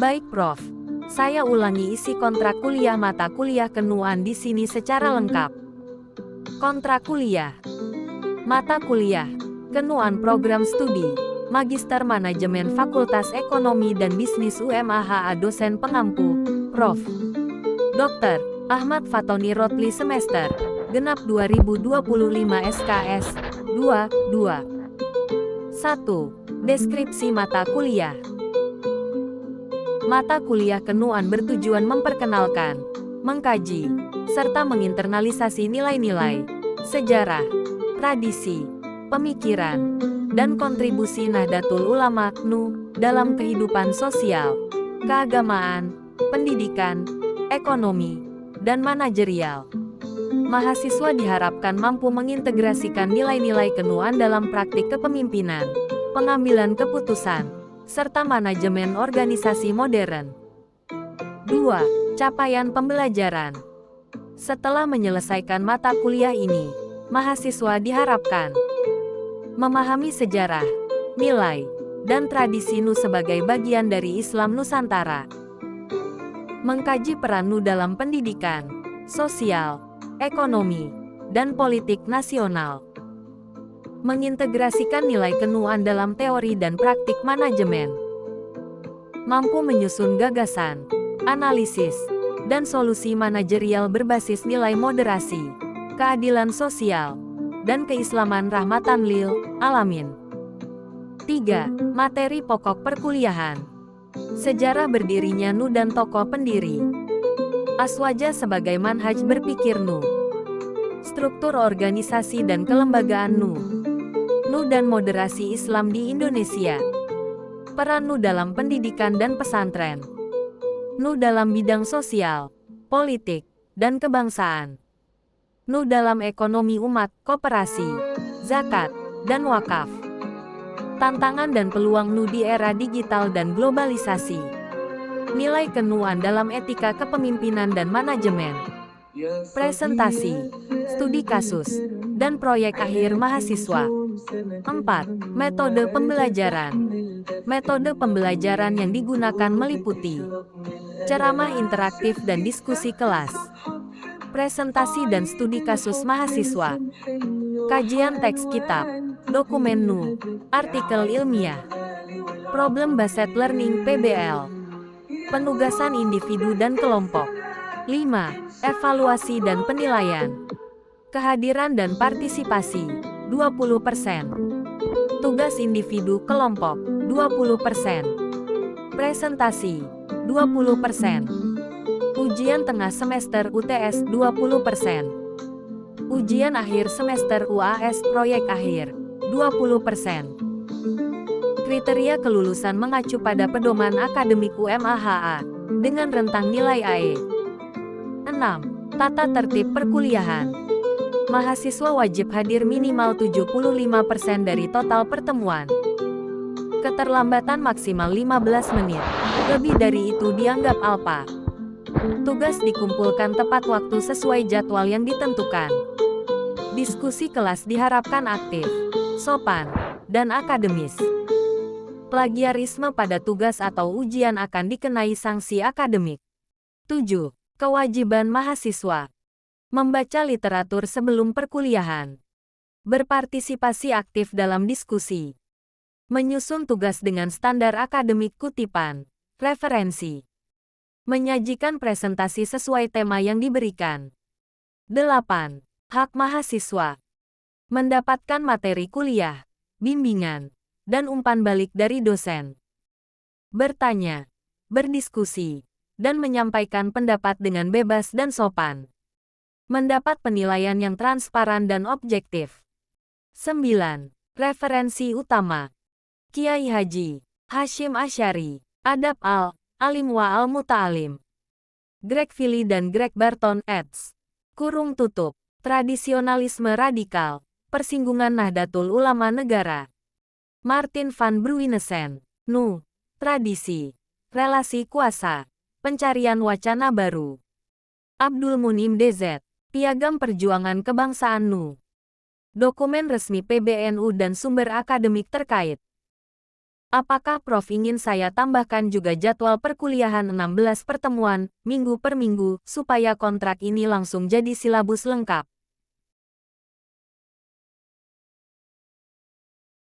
Baik, Prof. Saya ulangi isi kontrak kuliah mata kuliah kenuan di sini secara lengkap. Kontrak kuliah. Mata kuliah. Kenuan program studi. Magister Manajemen Fakultas Ekonomi dan Bisnis UMAHA dosen pengampu, Prof. Dr. Ahmad Fatoni Rotli semester genap 2025 SKS 2. 1. Deskripsi mata kuliah. Mata kuliah kenuan bertujuan memperkenalkan, mengkaji, serta menginternalisasi nilai-nilai, sejarah, tradisi, pemikiran, dan kontribusi Nahdlatul Ulama (NU) dalam kehidupan sosial, keagamaan, pendidikan, ekonomi, dan manajerial. Mahasiswa diharapkan mampu mengintegrasikan nilai-nilai kenuan dalam praktik kepemimpinan, pengambilan keputusan, serta manajemen organisasi modern. 2. Capaian pembelajaran. Setelah menyelesaikan mata kuliah ini, mahasiswa diharapkan memahami sejarah, nilai, dan tradisi NU sebagai bagian dari Islam Nusantara. Mengkaji peran NU dalam pendidikan, sosial, ekonomi, dan politik nasional. Mengintegrasikan nilai kenuan dalam teori dan praktik manajemen. Mampu menyusun gagasan, analisis, dan solusi manajerial berbasis nilai moderasi, keadilan sosial, dan keislaman rahmatan lil alamin. 3. Materi pokok perkuliahan. Sejarah berdirinya NU dan tokoh pendiri. Aswaja sebagai manhaj berpikir NU. Struktur organisasi dan kelembagaan NU. NU dan moderasi Islam di Indonesia. Peran NU dalam pendidikan dan pesantren. NU dalam bidang sosial, politik, dan kebangsaan. NU dalam ekonomi umat, koperasi, zakat, dan wakaf. Tantangan dan peluang NU di era digital dan globalisasi. Nilai kenuan dalam etika kepemimpinan dan manajemen. Presentasi, studi kasus, dan proyek akhir mahasiswa. 4. Metode pembelajaran. Metode pembelajaran yang digunakan meliputi ceramah interaktif dan diskusi kelas, presentasi dan studi kasus mahasiswa, kajian teks kitab, dokumen NU, artikel ilmiah, problem-based learning (PBL), penugasan individu dan kelompok. 5. Evaluasi dan penilaian. Kehadiran dan partisipasi, 20%. Tugas individu kelompok, 20%. Presentasi, 20%. Ujian tengah semester UTS 20%. Ujian akhir semester UAS proyek akhir 20%. Kriteria kelulusan mengacu pada pedoman akademik UMAHA dengan rentang nilai AE. 6. Tata tertib perkuliahan. Mahasiswa wajib hadir minimal 75% dari total pertemuan. Keterlambatan maksimal 15 menit. Lebih dari itu dianggap alpa. Tugas dikumpulkan tepat waktu sesuai jadwal yang ditentukan. Diskusi kelas diharapkan aktif, sopan, dan akademis. Plagiarisme pada tugas atau ujian akan dikenai sanksi akademik. 7. Kewajiban mahasiswa. Membaca literatur sebelum perkuliahan. Berpartisipasi aktif dalam diskusi. Menyusun tugas dengan standar akademik kutipan, referensi. Menyajikan presentasi sesuai tema yang diberikan. 8. Hak mahasiswa. Mendapatkan materi kuliah, bimbingan, dan umpan balik dari dosen. Bertanya, berdiskusi, dan menyampaikan pendapat dengan bebas dan sopan. Mendapat penilaian yang transparan dan objektif. 9. Referensi utama. Kiai Haji Hashim Asy'ari, Adab Alim wa Al-Muta'alim. Greg Fili dan Greg Barton eds. Kurung tutup. Tradisionalisme radikal. Persinggungan Nahdlatul Ulama Negara. Martin van Bruinesen. NU. Tradisi. Relasi kuasa. Pencarian wacana baru. Abdul Munim DZ. Piagam Perjuangan Kebangsaan NU. Dokumen resmi PBNU dan sumber akademik terkait. Apakah Prof ingin saya tambahkan juga jadwal perkuliahan 16 pertemuan, minggu per minggu, supaya kontrak ini langsung jadi silabus lengkap?